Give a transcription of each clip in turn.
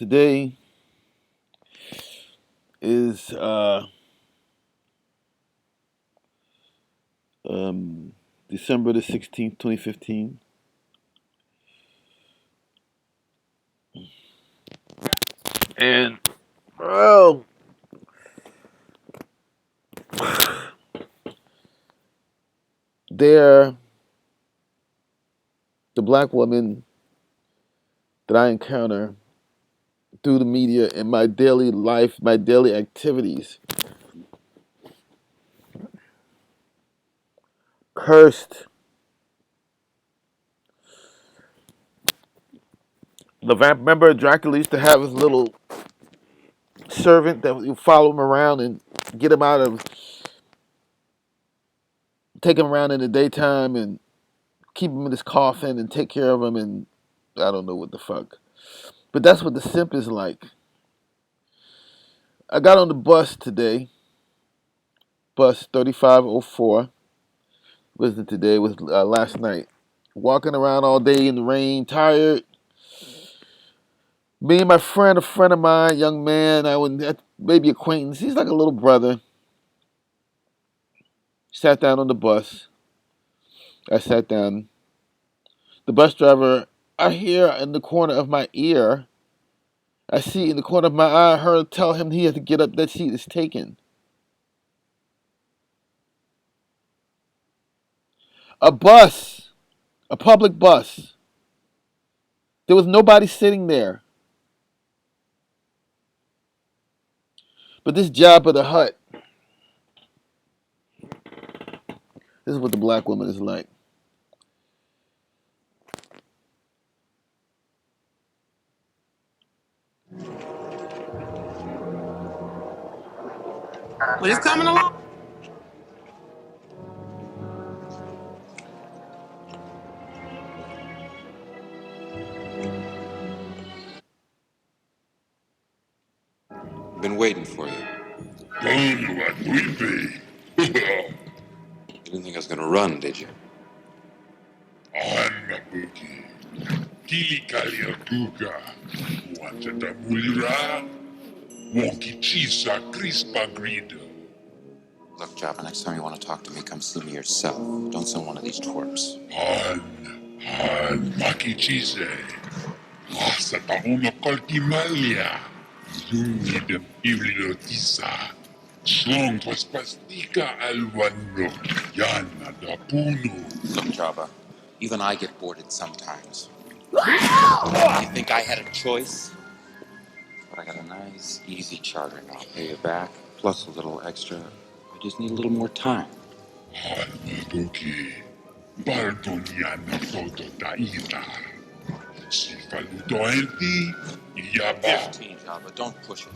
Today is um, December the 16th, 2015. And, well, there, the black woman that I encounter through the media in my daily life, my daily activities, cursed. Remember Dracula used to have his little servant that would follow him around and get him out of, take him around in the daytime and keep him in his coffin and take care of him and I don't know what the fuck. But that's what the simp is like. I got on the bus today, bus 3504. Wasn't today, it was last night. Walking around all day in the rain, tired. Me and my friend, a friend of mine, young man, I would maybe acquaintance. He's like a little brother. Sat down on the bus. I sat down. The bus driver, I hear in the corner of my ear, I see in the corner of my eye, I heard tell him he has to get up, that seat is taken. A bus, a public bus. There was nobody sitting there. But this Jabba the Hutt, this is what the black woman is like. But it's coming along. Been waiting for you. You didn't think I was gonna run, did you? Look, Jabba, next time you want to talk to me, come see me yourself. Don't send one of these twerps. Look, Jabba, even I get boarded sometimes. You think I had a choice? But I got a nice, easy charter, and I'll pay you back, plus a little extra. I just need a little more time. 15, Jabba, don't push it.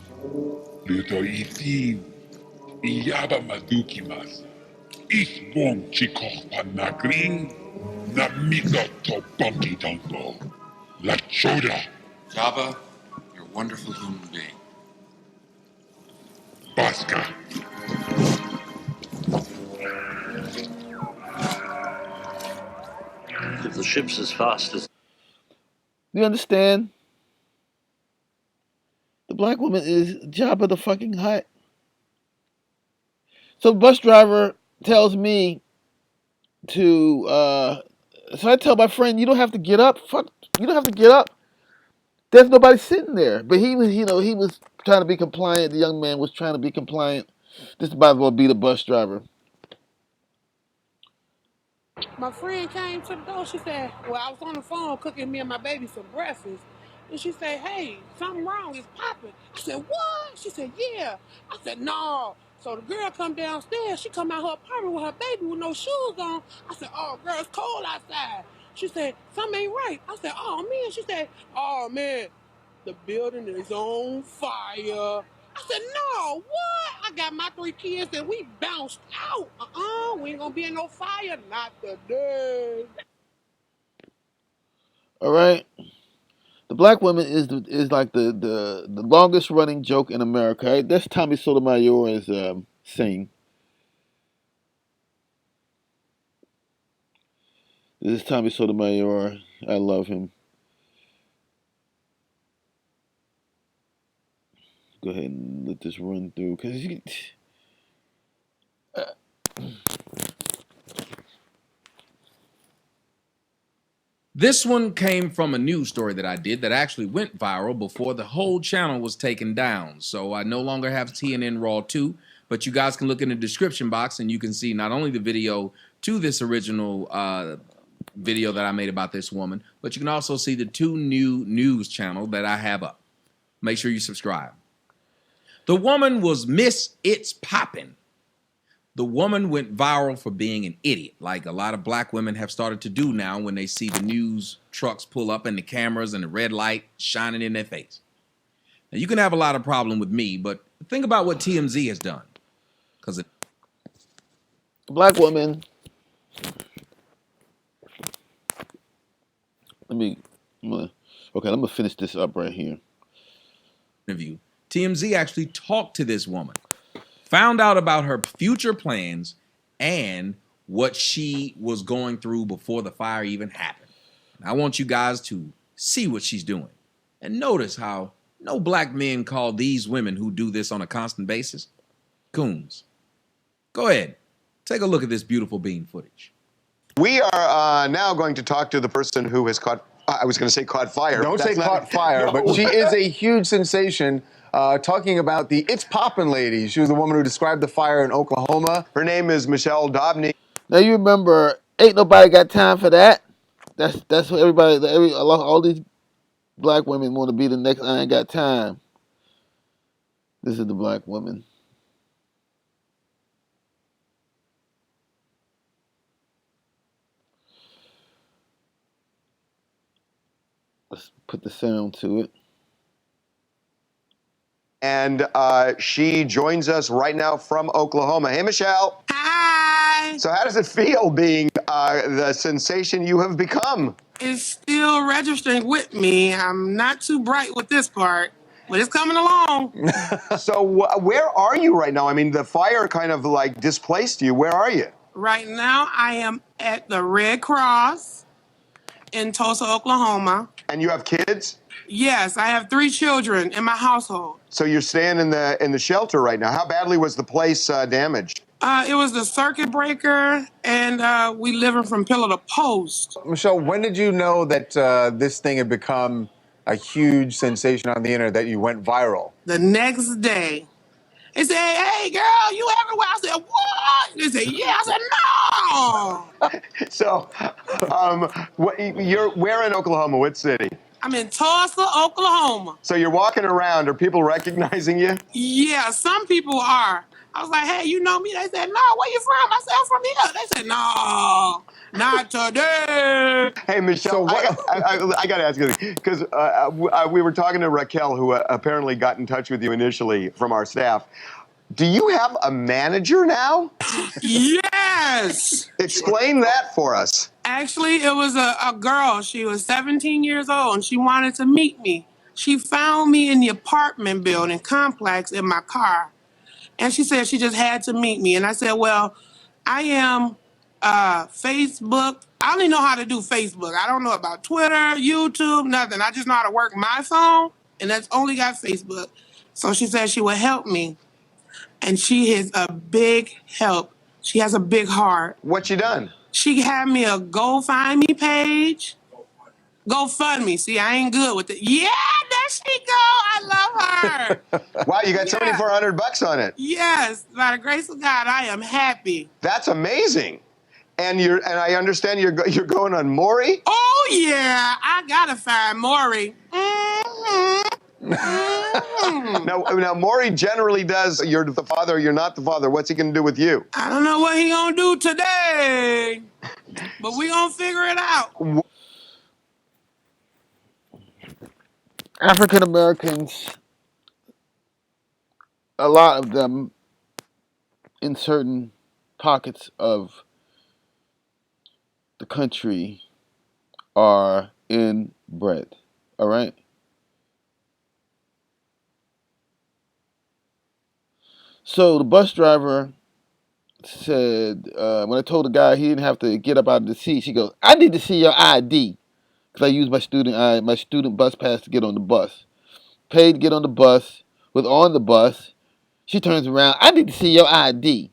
Jabba, you're a wonderful human being. If the ship's as fast as... You understand? The black woman is Jabba the fucking Hutt. So the bus driver tells me to, so I tell my friend, you don't have to get up. Fuck, you don't have to get up. There's nobody sitting there. But he was, he was trying to be compliant. The young man was trying to be compliant. This might as well be the bus driver. My friend came to the door. She said, well, I was on the phone cooking me and my baby some breakfast. And she said, hey, something wrong. It's popping. I said, what? She said, yeah. I said, no. So the girl come downstairs. She come out her apartment with her baby with no shoes on. I said, oh, girl, it's cold outside. She said, something ain't right. I said, oh, man. She said, oh, man, the building is on fire. I said, no, what? I got my 3 kids and we bounced out. We ain't gonna be in no fire. Not today. All right. The black woman is like the longest running joke in America. Right? That's Tommy Sotomayor is saying. This is Tommy Sotomayor. I love him. go ahead and let this run through because This one came from a news story that I did that actually went viral before the whole channel was taken down. So I no longer have TNN Raw 2, but you guys can look in the description box and you can see not only the video to this original video that I made about this woman, but you can also see the 2 new news channel that I have up. Make sure you subscribe. The woman was Miss It's Poppin'. The woman went viral for being an idiot, like a lot of black women have started to do now when they see the news trucks pull up and the cameras and the red light shining in their face. Now, you can have a lot of problem with me, but think about what TMZ has done. Because black woman. I'm gonna finish this up right here. Interview, TMZ actually talked to this woman, found out about her future plans and what she was going through before the fire even happened. I want you guys to see what she's doing and notice how no black men call these women who do this on a constant basis coons. Go ahead, take a look at this beautiful bean footage. We are now going to talk to the person who has caught, I was going to say caught fire. Don't say caught fire, but she is a huge sensation. Talking about the It's Poppin' lady. She was the woman who described the fire in Oklahoma. Her name is Michelle Dobney. Now you remember, ain't nobody got time for that. That's what everybody, all these black women want to be the next. I ain't got time. This is the black woman. Let's put the sound to it. And she joins us right now from Oklahoma. Hey, Michelle. Hi. So how does it feel being the sensation you have become? It's still registering with me. I'm not too bright with this part, but it's coming along. So where are you right now? I mean, the fire kind of like displaced you. Where are you? Right now, I am at the Red Cross in Tulsa, Oklahoma. And you have kids? Yes, I have 3 children in my household. So you're staying in the shelter right now. How badly was the place damaged? It was the circuit breaker, and we living from pillar to post. Michelle, when did you know that this thing had become a huge sensation on the internet, that you went viral? The next day, they said, "Hey, girl, you everywhere." I said, "What?" They said, "Yeah." I said, "No." So, where in Oklahoma? What city? I'm in Tulsa, Oklahoma. So you're walking around. Are people recognizing you? Yeah, some people are. I was like, "Hey, you know me?" They said, "No, where you from?" I said, "I'm from here." They said, "No, not today." Hey, Michelle, So I got to ask you, because we were talking to Raquel, who apparently got in touch with you initially from our staff. Do you have a manager now? Yes. Explain that for us. Actually, it was a girl. She was 17 years old, and she wanted to meet me. She found me in the apartment building complex in my car. And she said she just had to meet me. And I said, well, I am Facebook. I only know how to do Facebook. I don't know about Twitter, YouTube, nothing. I just know how to work my phone, and that's only got Facebook. So she said she would help me. And she is a big help. She has a big heart. What you done? She had me a GoFundMe page. GoFundMe. See, I ain't good with it. Yeah, there she go. I love her. Wow, you got Yeah. $7,400 on it. Yes, by the grace of God, I am happy. That's amazing. And I understand you're going on Maury. Oh yeah, I gotta find Maury. Now Maury generally does. You're the father. You're not the father. What's he going to do with you? I don't know what he gonna do today, but we gonna figure it out. African Americans, a lot of them in certain pockets of the country are inbred. All right? So the bus driver said, when I told the guy he didn't have to get up out of the seat, she goes, I need to see your ID. Because I used my student bus pass to get on the bus. Paid to get on the bus. was on the bus. She turns around. I need to see your ID.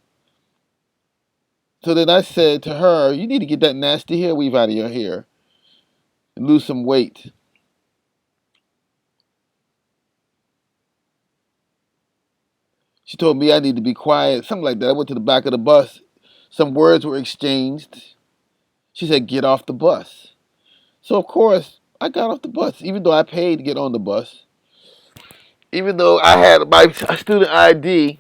So then I said to her, you need to get that nasty hair weave out of your hair and lose some weight. She told me I need to be quiet, something like that. I went to the back of the bus. Some words were exchanged. She said, get off the bus. So, of course, I got off the bus, even though I paid to get on the bus. Even though I had my student ID,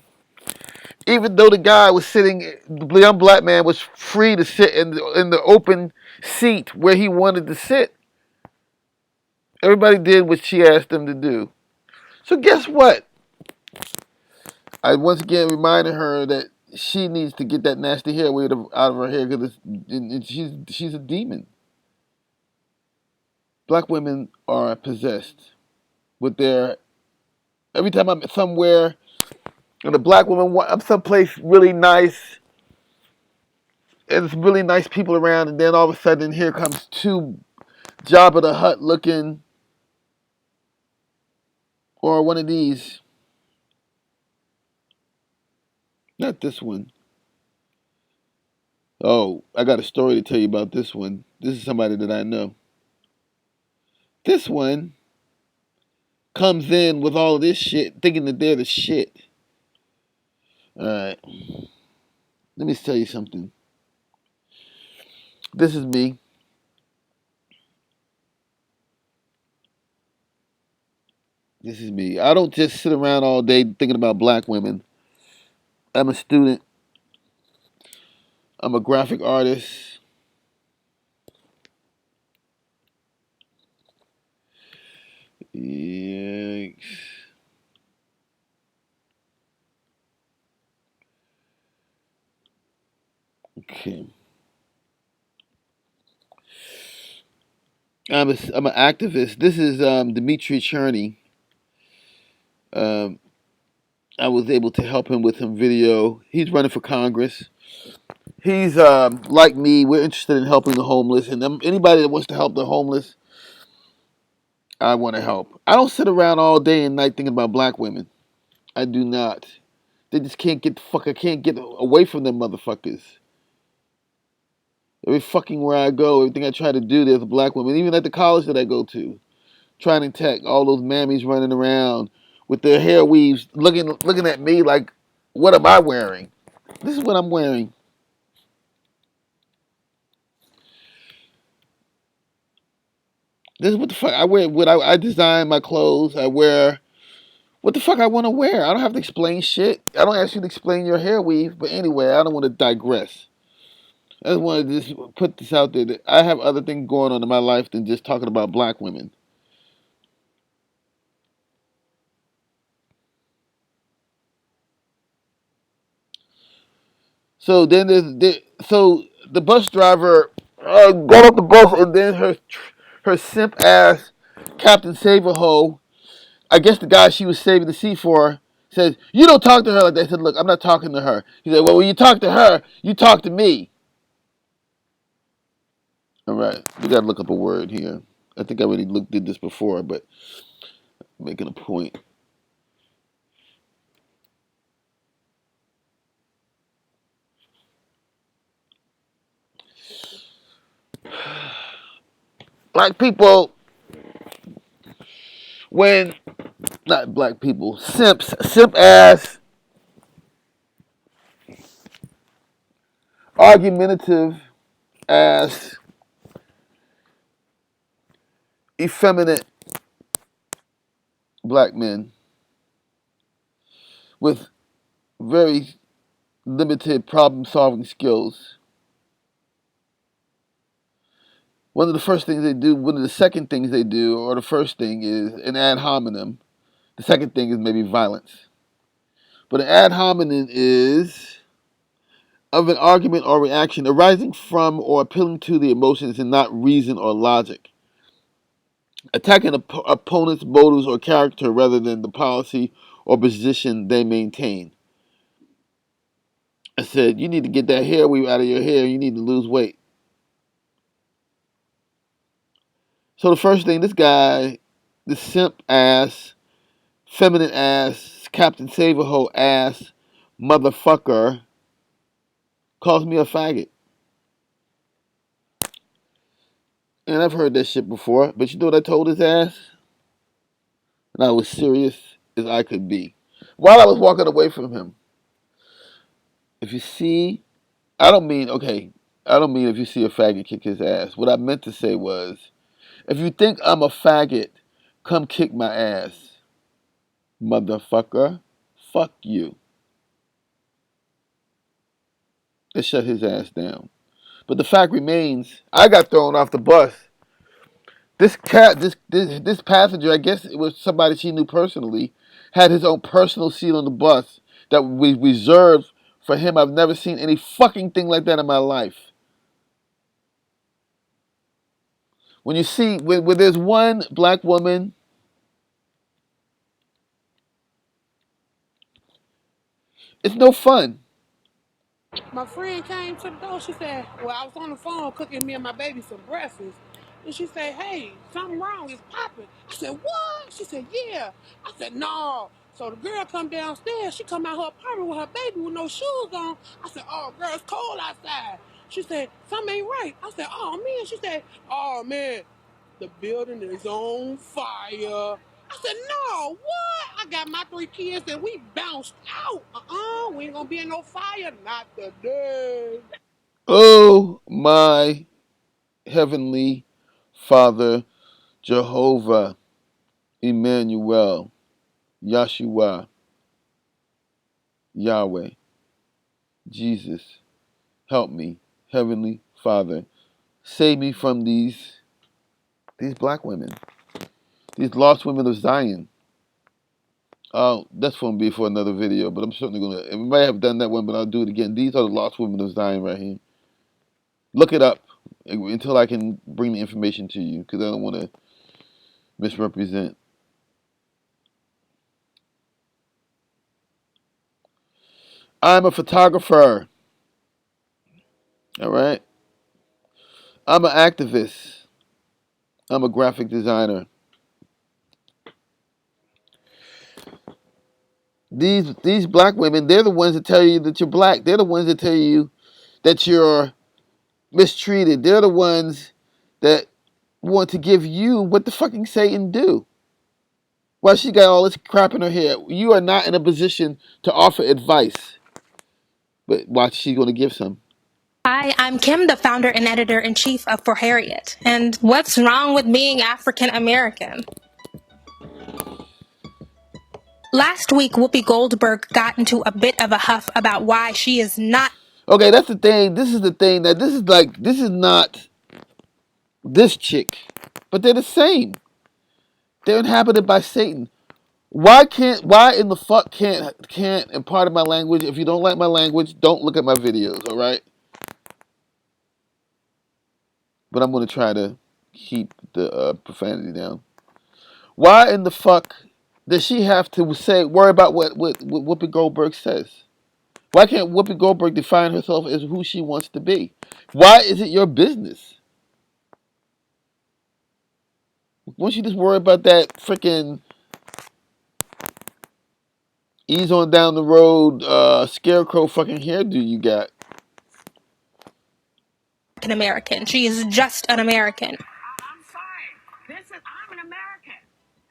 even though the guy was sitting, the young black man was free to sit in the open seat where he wanted to sit. Everybody did what she asked them to do. So guess what? I once again reminded her that she needs to get that nasty hair out of her hair because she's a demon. Black women are possessed with their. Every time I'm somewhere and a black woman, I'm someplace really nice, and it's really nice people around, and then all of a sudden here comes two Jabba the Hutt looking, or one of these. Not this one. Oh, I got a story to tell you about this one. This is somebody that I know. This one comes in with all of this shit, thinking that they're the shit. Alright. Let me tell you something. This is me. This is me. I don't just sit around all day thinking about black women. I'm a student. I'm a graphic artist. Yikes. Okay. I'm an activist. This is Dimitri Cherney. Um, I was able to help him with some video. He's running for Congress. He's like me. We're interested in helping the homeless, and anybody that wants to help the homeless, I want to help. I don't sit around all day and night thinking about black women. I do not. They just can't get the fuck. I can't get away from them motherfuckers. Every fucking where I go, everything I try to do, there's a black woman. Even at the college that I go to, trying to tech, all those mammies running around with their hair weaves, looking at me like, what am I wearing? This is what I'm wearing. This is what the fuck I wear. What I design my clothes. I wear what the fuck I want to wear. I don't have to explain shit. I don't ask you to explain your hair weave. But anyway, I don't want to digress. I just want to just put this out there that I have other things going on in my life than just talking about black women. So then so the bus driver got off the bus, and then her simp ass Captain Save-A-Ho, I guess the guy she was saving the seat for, says, you don't talk to her like that. I said, look, I'm not talking to her. He said, well, when you talk to her, you talk to me. All right, we got to look up a word here. I think I already did this before, but I'm making a point. Black people, when, not black people, simp ass, argumentative ass, effeminate black men with very limited problem solving skills. One of the first things they do, one of the second things they do, or the first thing is an ad hominem. The second thing is maybe violence. But an ad hominem is of an argument or reaction arising from or appealing to the emotions and not reason or logic. Attacking opponent's motives or character rather than the policy or position they maintain. I said, you need to get that hair weave out of your hair. You need to lose weight. So the first thing, this guy, this simp ass, feminine ass, Captain Saverhole ass motherfucker calls me a faggot. And I've heard that shit before, but you know what I told his ass? And I was serious as I could be. While I was walking away from him, if you see, I don't mean if you see a faggot kick his ass. What I meant to say was, if you think I'm a faggot, come kick my ass. Motherfucker, fuck you. And shut his ass down. But the fact remains, I got thrown off the bus. This passenger, I guess it was somebody she knew personally, had his own personal seat on the bus that we reserved for him. I've never seen any fucking thing like that in my life. When you see, when there's one black woman, it's no fun. My friend came to the door. She said, well, I was on the phone cooking me and my baby some breakfast. And she said, hey, something wrong. It's popping. I said, what? She said, yeah. I said, no. So the girl come downstairs. She come out her apartment with her baby with no shoes on. I said, oh, girl, it's cold outside. She said, something ain't right. I said, oh, man. She said, oh, man, the building is on fire. I said, no, what? I got my 3 kids and we bounced out. We ain't gonna be in no fire. Not today. Oh my heavenly Father, Jehovah, Emmanuel, Yahshua, Yahweh, Jesus, help me, heavenly Father, save me from these black women, these lost women of Zion. Oh, that's going to be for another video, but I'm certainly going to. We might have done that one, but I'll do it again. These are the lost women of Zion right here. Look it up until I can bring the information to you, because I don't want to misrepresent. I'm a photographer. All right. I'm an activist. I'm a graphic designer. These black women, they're the ones that tell you that you're black. They're the ones that tell you that you're mistreated. They're the ones that want to give you what the fucking Satan do. Well, she got all this crap in her hair. You are not in a position to offer advice. But watch, she's going to give some. Hi, I'm Kim, the founder and editor-in-chief of For Harriet. And what's wrong with being African American? Last week, Whoopi Goldberg got into a bit of a huff about why she is not. Okay, that's the thing. This is the thing that this is not this chick, but they're the same. They're inhabited by Satan. Why in the fuck can't and part of my language? If you don't like my language, don't look at my videos, all right? But I'm gonna try to keep the profanity down. Why in the fuck does she have to worry about what Whoopi Goldberg says? Why can't Whoopi Goldberg define herself as who she wants to be? Why is it your business? Won't you just worry about that freaking ease on down the road scarecrow fucking hairdo you got? An American. She is just an American. I'm fine. I'm an American.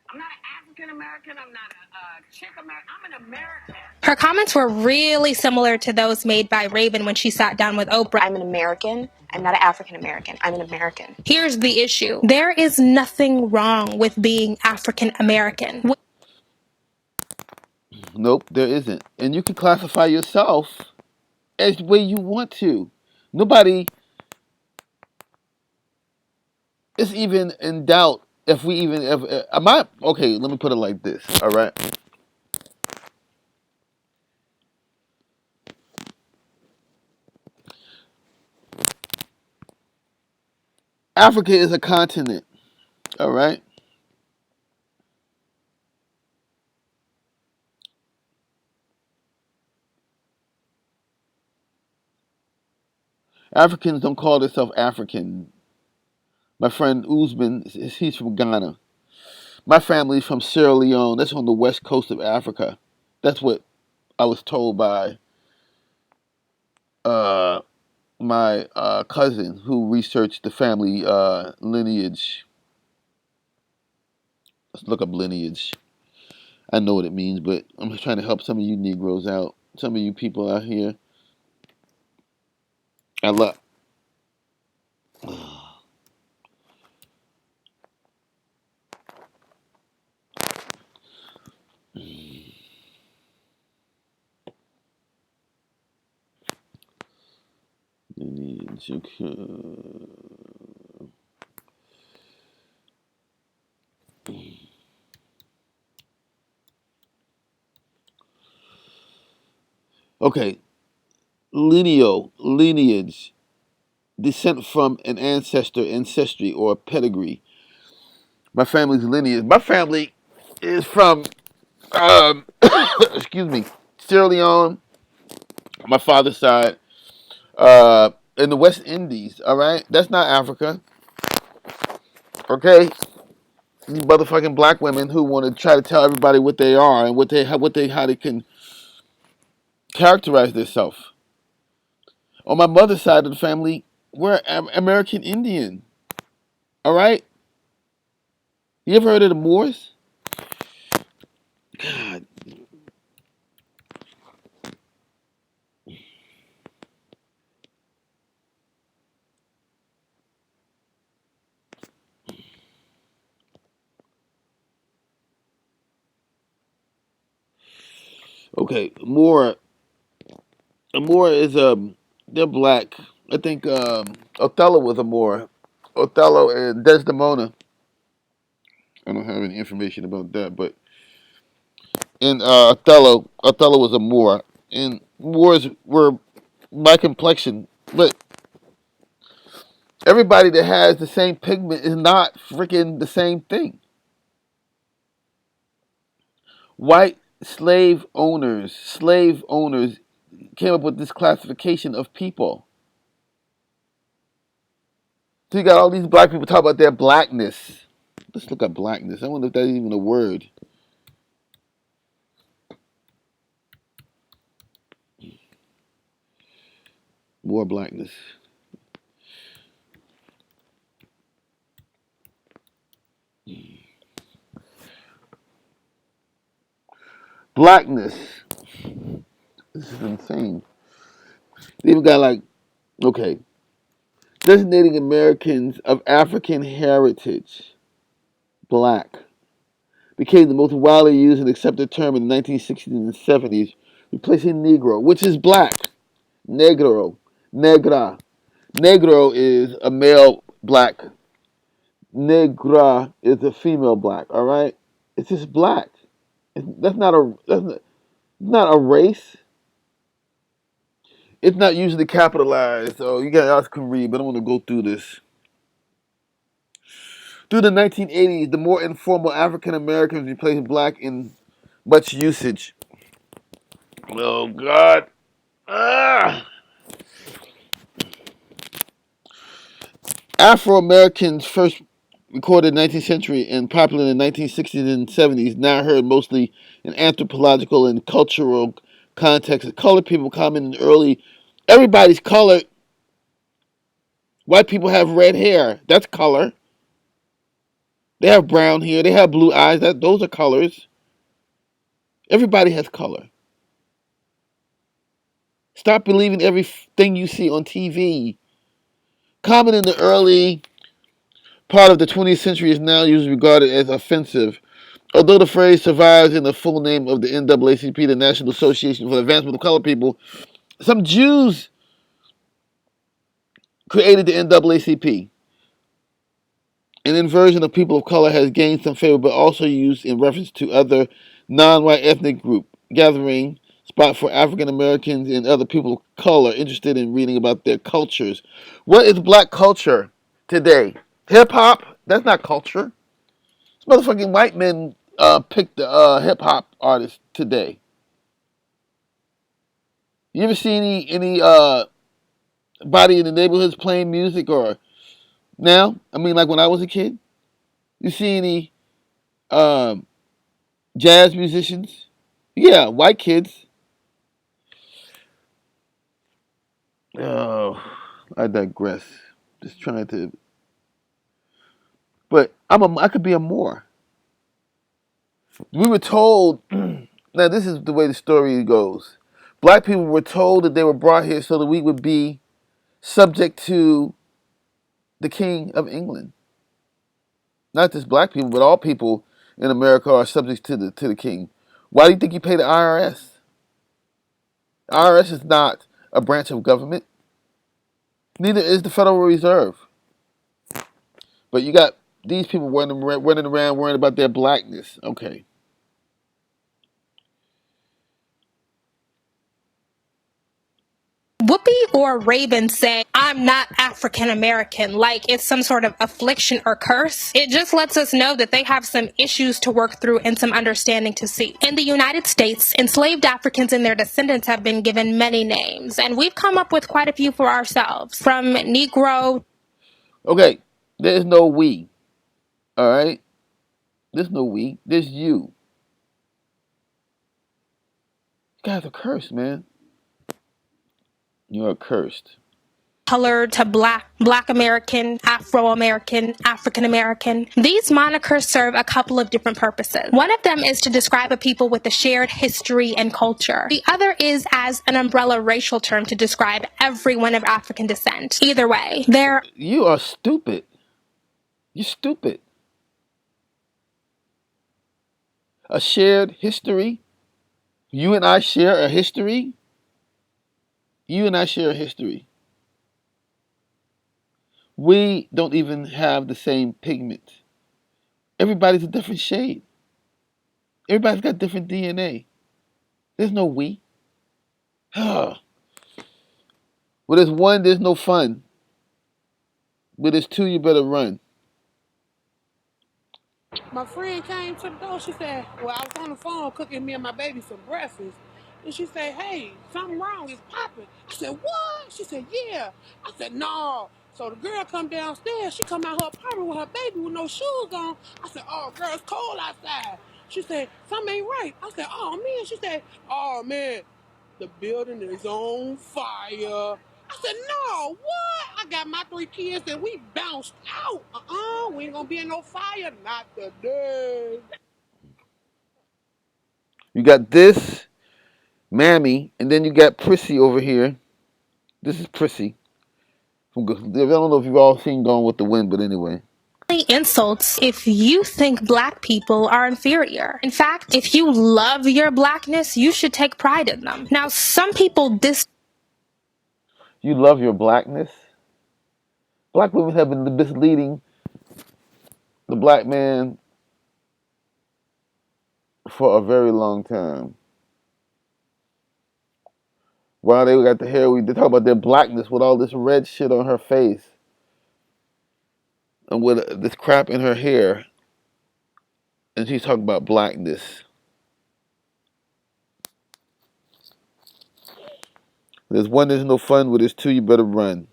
I'm not an African American. I'm not a chick American. I'm an American. Her comments were really similar to those made by Raven when she sat down with Oprah. I'm an American. I'm not an African American. I'm an American. Here's the issue. There is nothing wrong with being African American. Nope, there isn't. And you can classify yourself as the way you want to. Nobody is even in doubt if we even ever. Am I okay? Let me put it like this. All right. Africa is a continent. All right. Africans don't call themselves African. My friend Usman, he's from Ghana. My family's from Sierra Leone. That's on the west coast of Africa. That's what I was told by uh, my cousin who researched the family lineage. Let's look up lineage. I know what it means, but I'm just trying to help some of you Negroes out. Some of you people out here. I love. Lineage. Okay. Lineage. Descent from an ancestor, ancestry, or pedigree. My family's lineage. My family is from, excuse me, Sierra Leone, my father's side, in the West Indies. All right, that's not Africa. Okay, these motherfucking black women who want to try to tell everybody what they are and how they can characterize themselves. On my mother's side of the family, we're American Indian. All right, you ever heard of the Moors? God. Okay, Moor. A Moor is they're black. I think Othello was a Moor. Othello and Desdemona. I don't have any information about that, but in Othello was a Moor, and Moors were my complexion. But everybody that has the same pigment is not freaking the same thing. White slave owners came up with this classification of people. So you got all these black people talk about their blackness. Let's look up blackness. I wonder if that's even a word. More blackness. Blackness. This is insane. They even got like, okay, designating Americans of African heritage, black, became the most widely used and accepted term in the 1960s and 70s, replacing Negro, which is black. Negro. Negra. Negro is a male black. Negra is a female black, all right? It's just black. That's not a race. It's not usually capitalized, so you guys can read, but I want to go through this. Through the 1980s, the more informal African Americans replaced black in much usage. Oh, God. Ah! Afro Americans first recorded in the 19th century and popular in the 1960s and 70s, now heard mostly in anthropological and cultural contexts. Colored people common in early. Everybody's colored. White people have red hair. That's color. They have brown hair. They have blue eyes. Those are colors. Everybody has color. Stop believing everything you see on TV. Common in the early part of the 20th century is now usually regarded as offensive. Although the phrase survives in the full name of the NAACP, the National Association for the Advancement of Colored People, some Jews created the NAACP. An inversion of people of color has gained some favor, but also used in reference to other non-white ethnic group gathering spot for African Americans and other people of color interested in reading about their cultures. What is black culture today? Hip hop? That's not culture. It's motherfucking white men picked the hip hop artists today. You ever see any body in the neighborhoods playing music or now? I mean, like when I was a kid. You see any um, jazz musicians? Yeah, white kids. Oh, I digress. Just trying to, but I could be a Moor. We were told. Now this is the way the story goes. Black people were told that they were brought here so that we would be subject to the King of England. Not just black people, but all people in America are subject to the king. Why do you think you pay the IRS? IRS is not a branch of government. Neither is the Federal Reserve. But you got these people running around worrying about their blackness. Okay. Whoopi or Raven say, I'm not African American, like it's some sort of affliction or curse. It just lets us know that they have some issues to work through and some understanding to see. In the United States, enslaved Africans and their descendants have been given many names, and we've come up with quite a few for ourselves. From Negro. Okay. There's no we. All right? There's no we. There's you. You guys are cursed, man. You are cursed. Colored to Black American, Afro American, African American. These monikers serve a couple of different purposes. One of them is to describe a people with a shared history and culture. The other is as an umbrella racial term to describe everyone of African descent. Either way, they're. You are stupid. You're stupid. A shared history. You and I share a history. You and I share a history. We don't even have the same pigment. Everybody's a different shade. Everybody's got different DNA. There's no we. Where there's one, there's no fun. Where there's two, you better run. My friend came to the door. She said, well, I was on the phone cooking me and my baby some breakfast. And she said, hey, something wrong. It's popping. I said, what? She said, yeah. I said, no. So the girl come downstairs. She come out her apartment with her baby with no shoes on. I said, oh, girl, it's cold outside. She said, something ain't right. I said, oh, man. She said, oh, man, the building is on fire. I said, no, what? I got my 3 kids and we bounced out. We ain't gonna be in no fire. Not today. You got this, Mammie, and then you got Prissy over here. This is Prissy. I don't know if you've all seen Gone with the Wind, but anyway. Insults if you think black people are inferior. In fact, if you love your blackness, you should take pride in them. Now, some people You love your blackness. Black women have been misleading the black man for a very long time. While they got the hair, they talk about their blackness with all this red shit on her face and with this crap in her hair, and she's talking about blackness. There's one, there's no fun. Where there's two, you better run.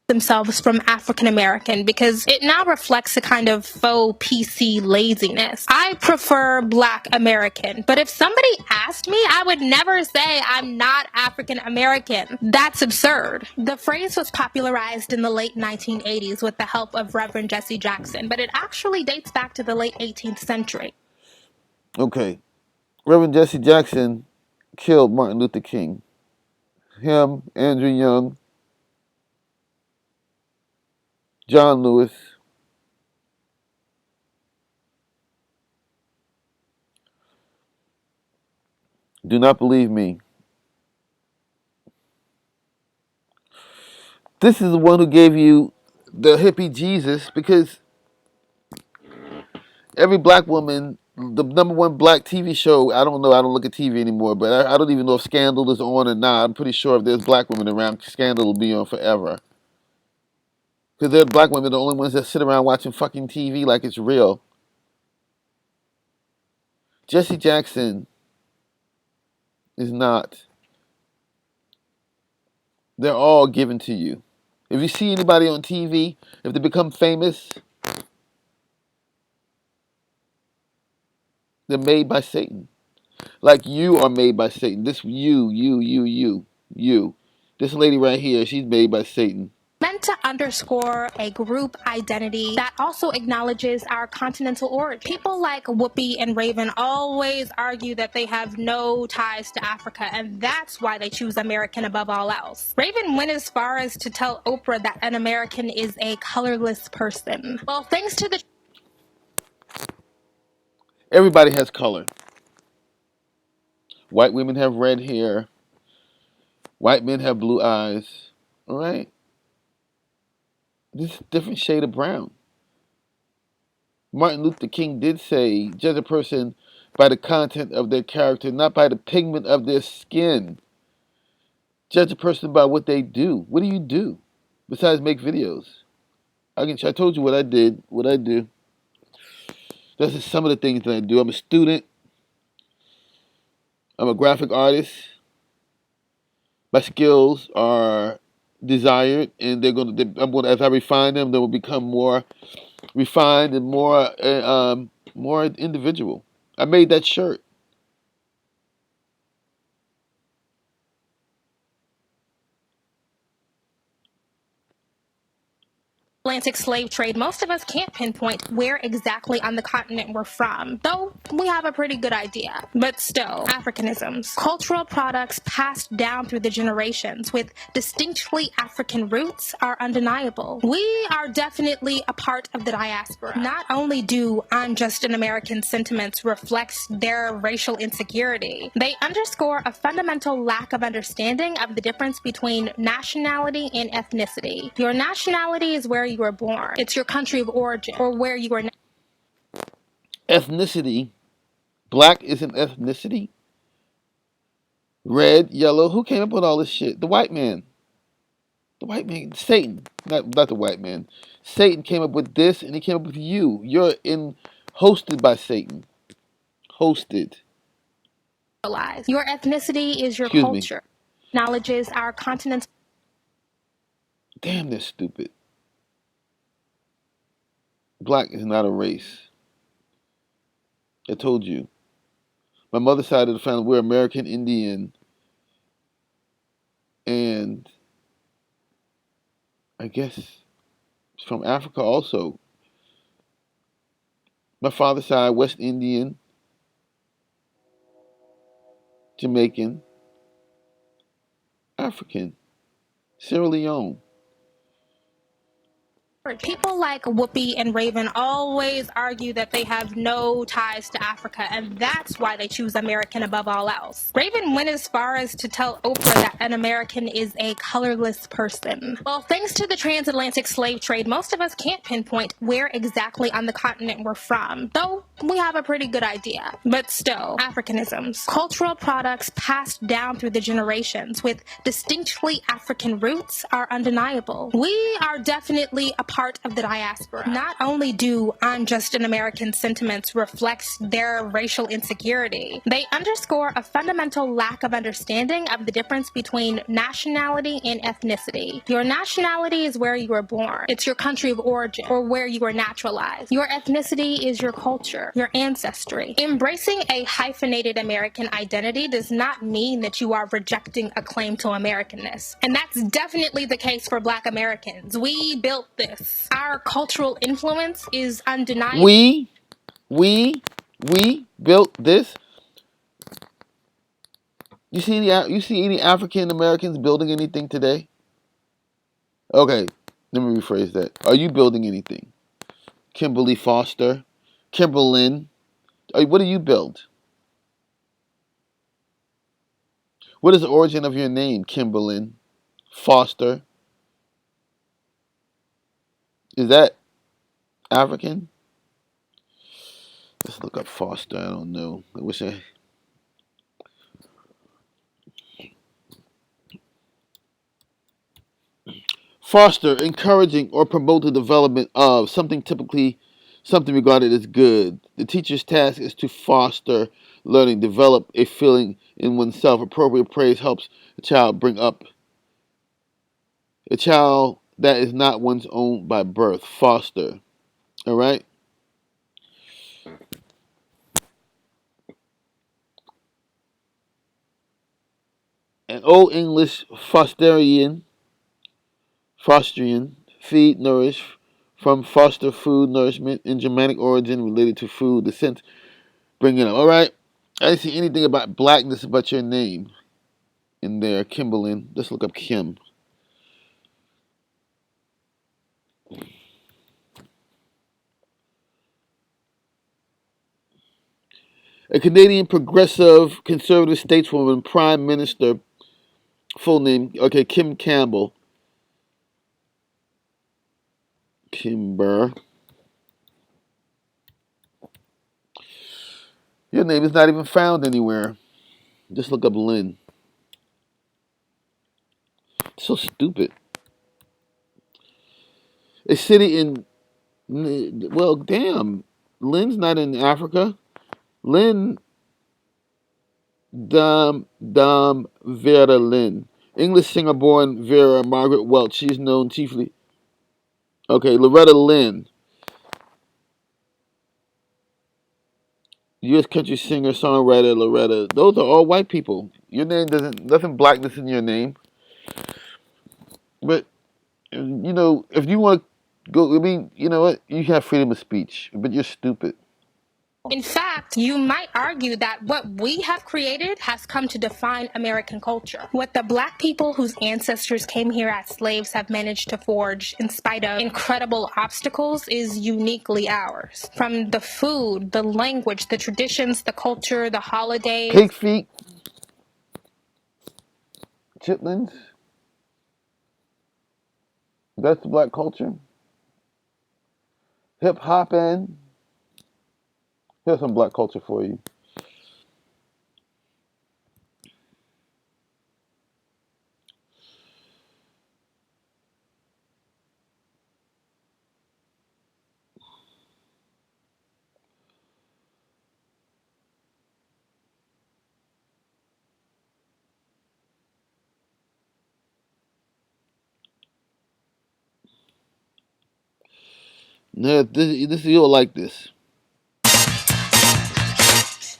themselves from African American because it now reflects a kind of faux PC laziness. I prefer Black American, but if somebody asked me, I would never say I'm not African American. That's absurd. The phrase was popularized in the late 1980s with the help of Reverend Jesse Jackson, but it actually dates back to the late 18th century. Okay. Reverend Jesse Jackson killed Martin Luther King. Him, Andrew Young, John Lewis. Do not believe me. This is the one who gave you the hippie Jesus, because every black woman, the number one black TV show, I don't know, I don't look at TV anymore, but I don't even know if Scandal is on or not. I'm pretty sure if there's black women around, Scandal will be on forever. Because they're black women, the only ones that sit around watching fucking TV like it's real. Jesse Jackson is not. They're all given to you. If you see anybody on TV, if they become famous, they're made by Satan. Like you are made by Satan. This you. This lady right here, she's made by Satan. Meant to underscore a group identity that also acknowledges our continental origin. People like Whoopi and Raven always argue that they have no ties to Africa, and that's why they choose American above all else. Raven went as far as to tell Oprah that an American is a colorless person. Well, thanks to the Everybody has color. White women have red hair. White men have blue eyes. All right? This is a different shade of brown. Martin Luther King did say, judge a person by the content of their character, not by the pigment of their skin. Judge a person by what they do. What do you do besides make videos? I told you what I did, what I do. Those are some of the things that I do. I'm a student. I'm a graphic artist. My skills are desired, and as I refine them, they will become more refined and more individual. I made that shirt. Atlantic slave trade, most of us can't pinpoint where exactly on the continent we're from, though we have a pretty good idea. But still, Africanisms, cultural products passed down through the generations with distinctly African roots, are undeniable. We are definitely a part of the diaspora. Not only do I'm just an American sentiments reflect their racial insecurity, they underscore a fundamental lack of understanding of the difference between nationality and ethnicity. Your nationality is where you were born. It's your country of origin, or where you were. Ethnicity. Black is an ethnicity. Red, yellow. Who came up with all this shit? The white man. The white man. Satan. Not the white man. Satan came up with this, and he came up with you. You're hosted by Satan. Hosted. Your ethnicity is your Excuse culture. Acknowledges our continent's. Damn, they're stupid. Black is not a race. I told you. My mother's side of the family, we're American Indian, and I guess from Africa also. My father's side, West Indian, Jamaican, African, Sierra Leone. People like Whoopi and Raven always argue that they have no ties to Africa, and that's why they choose American above all else. Raven went as far as to tell Oprah that an American is a colorless person. Well, thanks to the transatlantic slave trade, most of us can't pinpoint where exactly on the continent we're from, though we have a pretty good idea. But still, Africanisms, cultural products passed down through the generations with distinctly African roots, are undeniable. We are definitely a part of the diaspora. Not only do I'm just an American sentiments reflect their racial insecurity, they underscore a fundamental lack of understanding of the difference between nationality and ethnicity. Your nationality is where you were born. It's your country of origin, or where you were naturalized. Your ethnicity is your culture, your ancestry. Embracing a hyphenated American identity does not mean that you are rejecting a claim to Americanness. And that's definitely the case for Black Americans. We built this. Our cultural influence is undeniable. We built this. You see any African Americans building anything today? Okay, let me rephrase that. Are you building anything? Kimberly Foster, Kimberlyn, what do you build? What is the origin of your name, Kimberlyn Foster? Is that African? Let's look up Foster. I don't know. I wish I. Foster, encouraging or promote the development of something regarded as good. The teacher's task is to foster learning, develop a feeling in oneself. Appropriate praise helps a child bring up a child that is not one's own by birth. Foster. All right? An Old English Fosterian, feed, nourish, from foster, food, nourishment, in Germanic origin, related to food, the sense, bring it up. All right. I didn't see anything about blackness but your name in there, Kimberlyn. Let's look up Kim. A Canadian progressive conservative stateswoman, Prime Minister, full name, okay, Kim Campbell. Kimber. Your name is not even found anywhere. Just look up Lynn. So stupid. A city in, well, damn. Lynn's not in Africa. Lynn, Vera Lynn. English singer born Vera Margaret Welch. She's known chiefly. Okay, Loretta Lynn. U.S. country singer, songwriter, Loretta. Those are all white people. Your name nothing blackness in your name. But, if you want to go, I mean, you know what? You have freedom of speech, but you're stupid. In fact, you might argue that what we have created has come to define American culture. What the black people whose ancestors came here as slaves have managed to forge in spite of incredible obstacles is uniquely ours. From the food, the language, the traditions, the culture, the holidays. Cake feet. Chitlins. That's the black culture. Hip hopping. Here's some black culture for you. No, this you'll like this.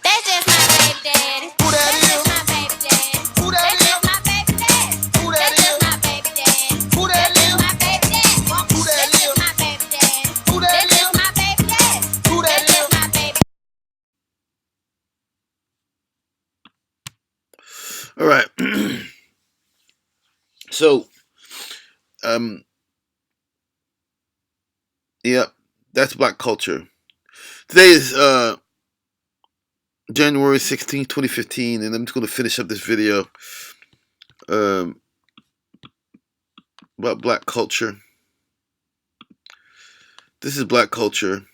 That's just my baby daddy. Who that is? My baby daddy. Who that is? My baby daddy. Who that is? My baby daddy. Who that is? My baby daddy. Who that is? My baby daddy. Who that is? My baby daddy. Who that is? My baby. All right. So, yeah, that's black culture. Today is January 16th, 2015, and I'm just going to finish up this video about black culture. This is black culture.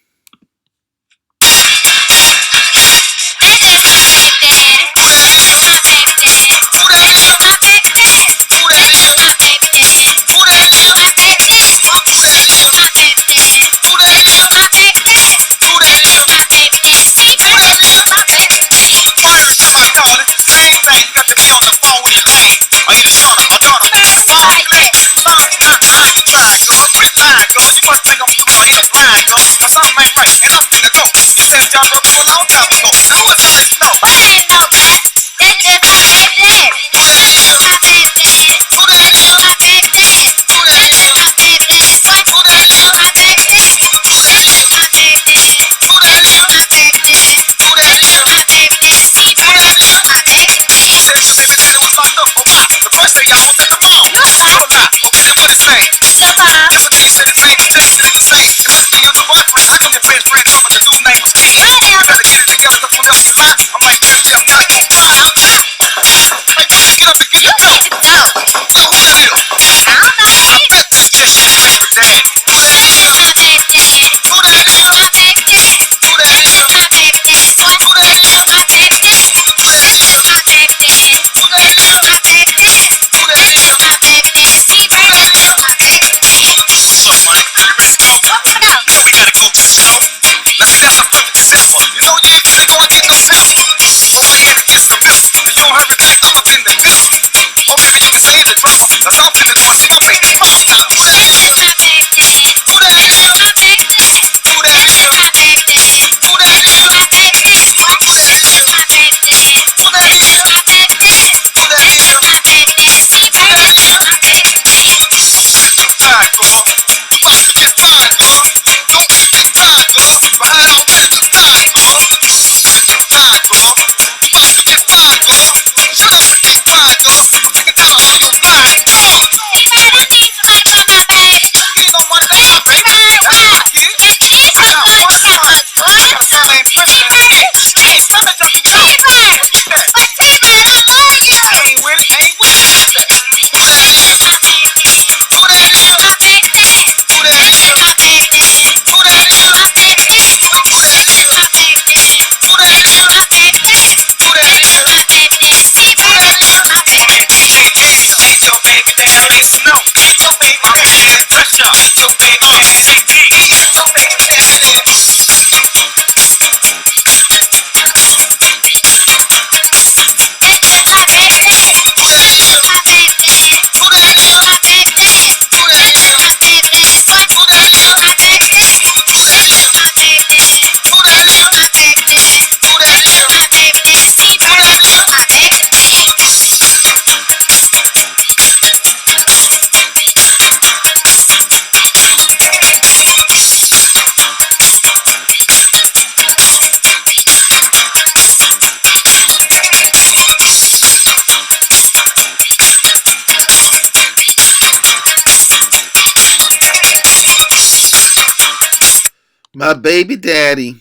My baby daddy.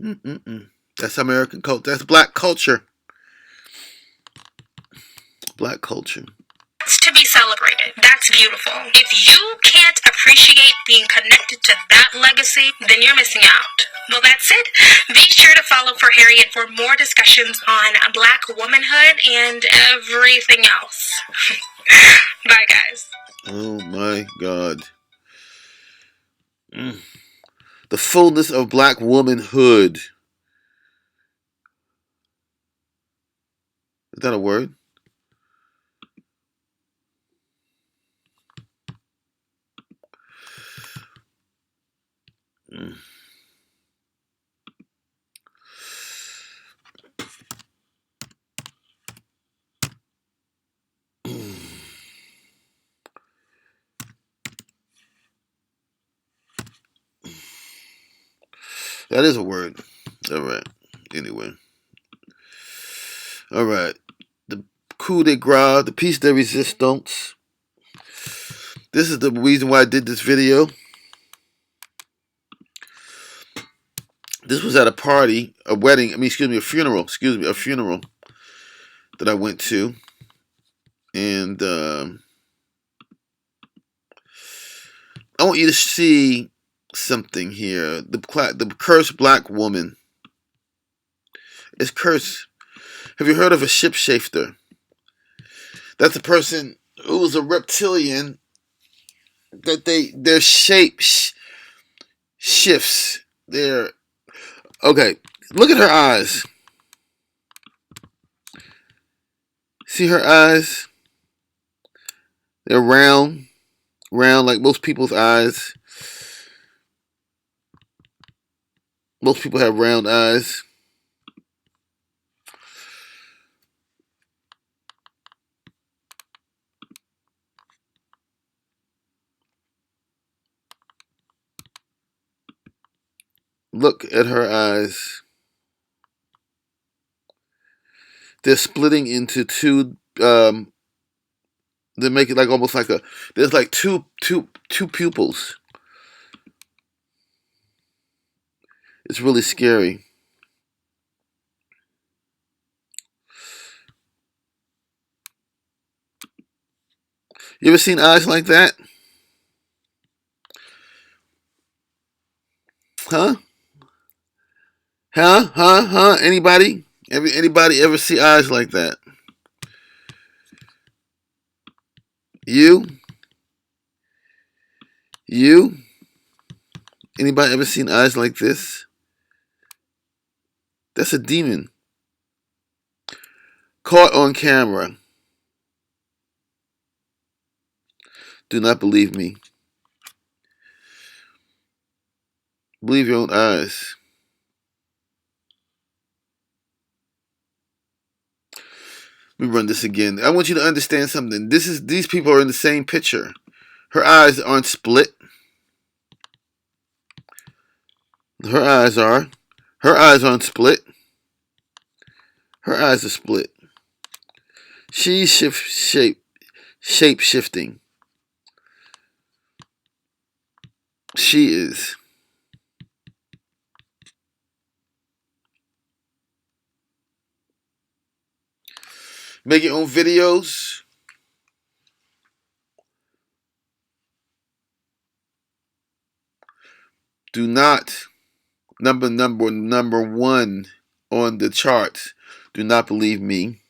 Mm-mm-mm. That's American culture. That's black culture. Black culture. To be celebrated. That's beautiful. If you can't appreciate being connected to that legacy, then you're missing out. Well, that's it. Be sure to follow for Harriet for more discussions on black womanhood and everything else. Bye, guys. Oh my God. The fullness of black womanhood. Is that a word? That is a word. All right. Anyway. All right. The coup de grace, the piece de resistance. This is the reason why I did this video. This was at a party, a wedding. I mean, excuse me, a funeral. Excuse me, a funeral that I went to, and I want you to see something here. The cursed black woman is cursed. Have you heard of a shapeshifter? That's a person who's a reptilian. That their shape shifts. Their okay. Look at her eyes. See her eyes? They're round like most people's eyes. Most people have round eyes. Look at her eyes. They're splitting into two. They make it like almost like a. There's like two pupils. It's really scary. You ever seen eyes like that? Huh? Huh? Anybody? Anybody ever see eyes like that? You? You? Anybody ever seen eyes like this? That's a demon. Caught on camera. Do not believe me. Believe your own eyes. Let me run this again. I want you to understand something. These people are in the same picture. Her eyes aren't split. Her eyes are. Her eyes aren't split. Her eyes are split. She's shape shifting. She is. Make your own videos. Do not number one on the charts. Do not believe me.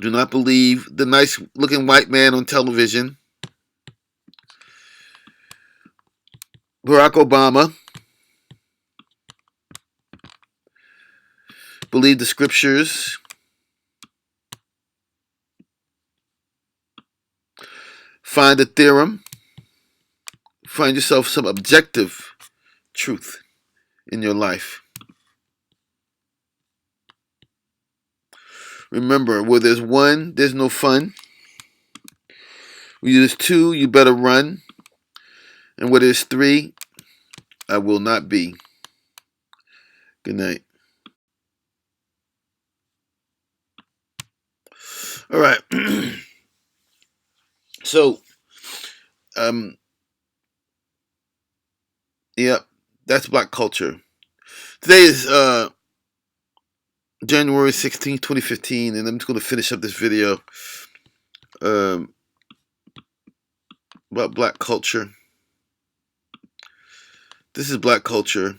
Do not believe the nice looking white man on television. Barack Obama. Believe the scriptures. Find a theorem. Find yourself some objective truth in your life. Remember, where there's one, there's no fun. Where there's two, you better run. And where there's three, I will not be. Good night. All right. So, Yep, that's black culture. Today is January 16th, 2015, and I'm just going to finish up this video um, about black culture. This is black culture.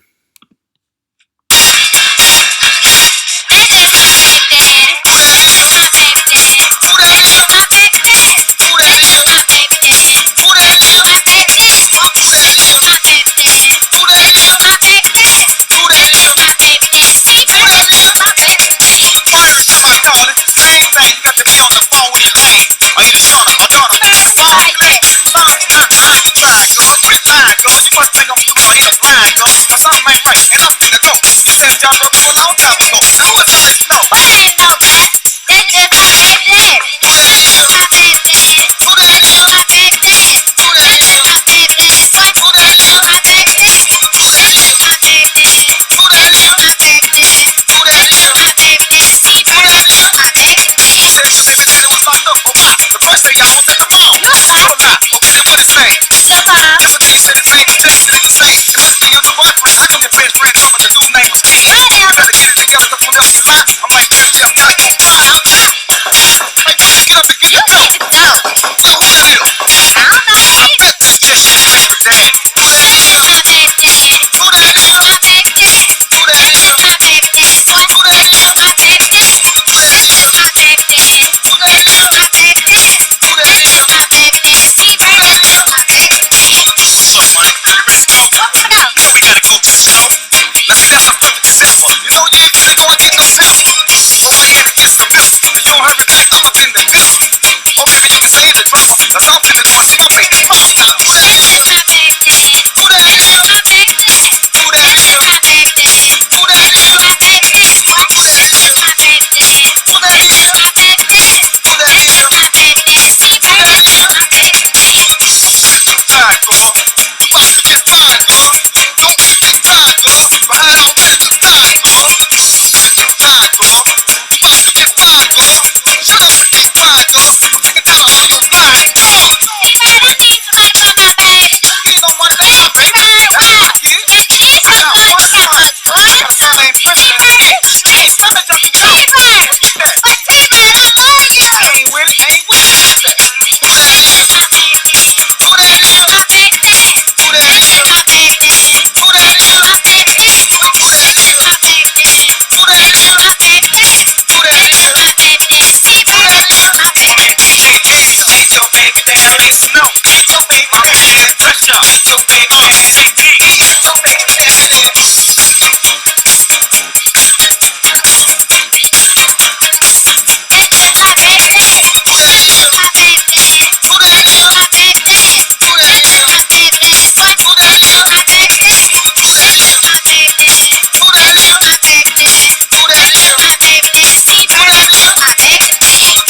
Jabba from a long time ago. Now who is that? No. Well, I ain't know that. That's just my baby daddy. Who that is? My baby daddy. Who that is? My baby daddy. Who that is? My baby daddy. What? Who that is? My baby daddy. Who that is? My baby daddy. Who that is? My baby daddy. Who that is? My baby daddy. Who that is? My baby daddy. Who said your baby daddy was locked up? Oh my. The president y'all won't say come on. No. True or not? Okay, then what it say? Yes, Pop. Yesterday you said the same thing. Did you say it must be your new boyfriend? How come your best friend told me the dude name was Steve? Whatever. Together, cause whenever you lie, I'm like, yeah, I'm not gonna cry. Hey, get up and get it. Go. Well, who that is? I don't know. I bet that's just your baby daddy. Who that is? My baby daddy. Who that is? My baby daddy. Who that is? My baby daddy. What? Who that is? My baby daddy. Who that is? My baby daddy. Who that is? My baby daddy. Who that is? My baby daddy. Who that is? My baby daddy. What's up, man? You ready to go? You know we gotta go to the store. Let's get us some cookies and sample. You know you ain't gonna get no sample. Go ahead and get some milk. You know hurry back, I'm up in the building. Oh baby, you can stay in the drama. Cause I'm finna go and see my baby mama. Who that is? My baby daddy. Who that is? My baby daddy. Who that is? My baby daddy. Who that is? My baby daddy. What? Who that is? My baby daddy. Who that is? My baby daddy. Who that is? My baby daddy. Who that is? My baby daddy. Get tired, girl. You about to get tired, girl. Don't get tired, girl. Behind all that, get tired, girl. Get tired, girl. You about to get tired, girl. Shut up and get tired, girl. I'm sick and tired of all your lying, girl. Daddy, I need some money for my baby. You ain't no money for my baby. That's my kid. I got one son. I got a son named President. Hey, son of Junkie Joe. What's that? But T-Man, I love you. I ain't with it. I ain't with it. What's that? Who that is? My baby daddy. Who that is? My baby daddy. Who that is? My baby daddy. Who that is? My baby daddy. Who that is? My baby daddy. Who that is? My baby daddy. Who that is? My baby daddy. Who that is? My baby daddy. Hey, Daddy, he's your baby daddy. No, he's your baby daddy. Pressure, he's your baby daddy. He's your baby daddy. That's my baby daddy. Who that is? My baby daddy. Who that is? My baby daddy. Who that is? My baby daddy. What? Who that is? My baby daddy. Who that is? My baby daddy. Who that is? My baby daddy. Who that is? My baby daddy. Who that is? My baby daddy.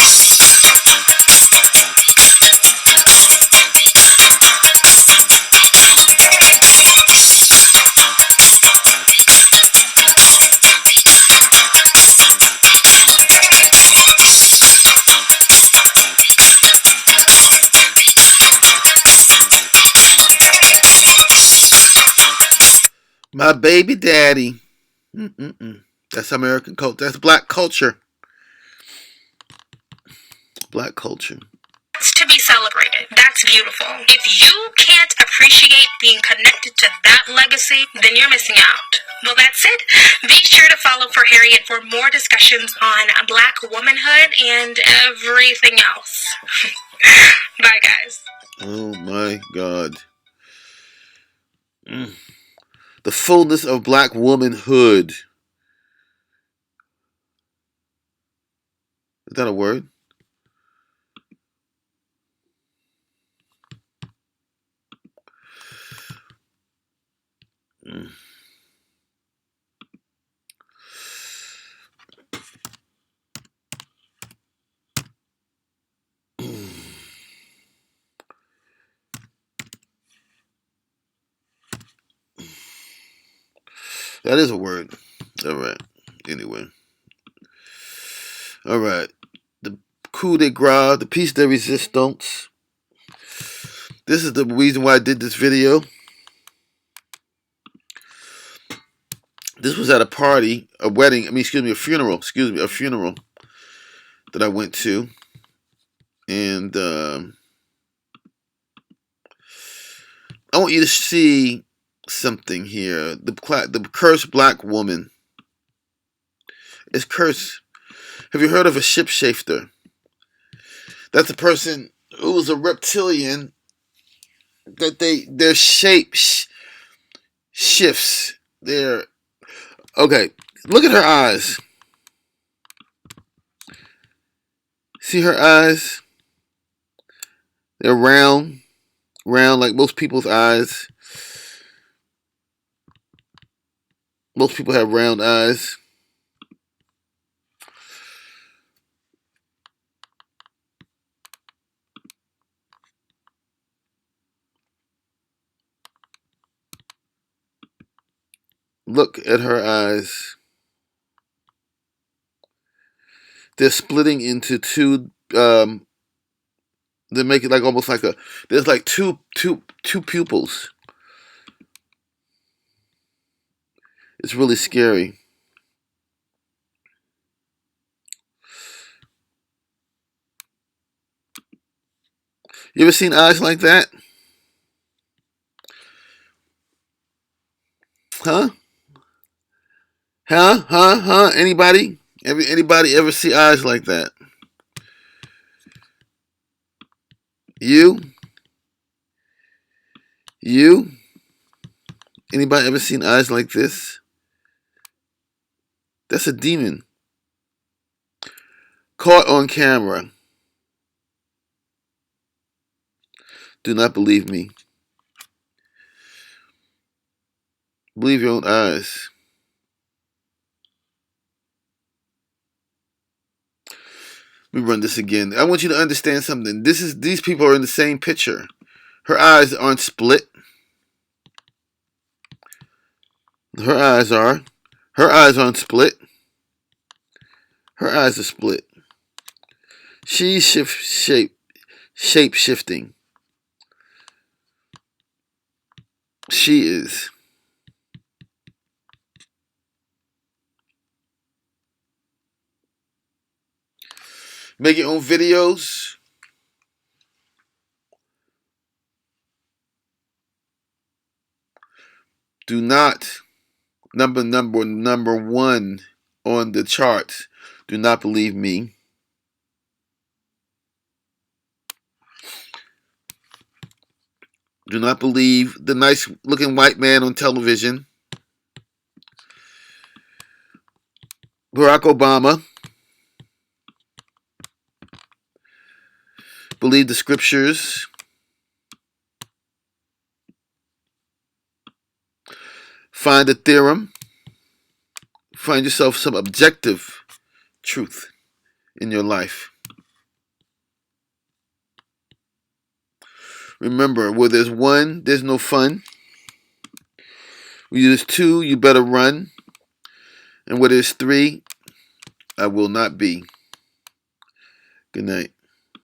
My baby daddy. That's American culture. That's black culture. Black culture. To be celebrated. That's beautiful. If you can't appreciate being connected to that legacy, then you're missing out. Well, that's it. Be sure to follow for Harriet for more discussions on black womanhood and everything else. Bye, guys. Oh my God. The fullness of black womanhood. Is that a word? That is a word. All right. Anyway. All right. The coup de grace, the piece de resistance. This is the reason why I did this video. This was at a party, a wedding. A funeral. A funeral that I went to, and I want you to see something here. The cursed black woman is cursed. Have you heard of a shapeshifter? That's a person who's a reptilian. That their shape shifts. Okay. Look at her eyes. See her eyes? They're round like most people's eyes. Most people have round eyes. Look at her eyes. They're splitting into two. They make it like almost like a. There's like two pupils. It's really scary. You ever seen eyes like that? Huh? Huh? Anybody? Anybody ever see eyes like that? You? You? Anybody ever seen eyes like this? That's a demon. Caught on camera. Do not believe me. Believe your own eyes. Let me run this again. I want you to understand something. These people are in the same picture. Her eyes aren't split. Her eyes are. Her eyes aren't split. Her eyes are split. She's shape shifting. She is. Make your own videos. Do not number one on the charts. Do not believe me. Do not believe the nice looking white man on television. Barack Obama. Believe the scriptures. Find a theorem. Find yourself some objective truth in your life. Remember, where there's one, there's no fun. Where there's two, you better run. And where there's three, I will not be. Good night.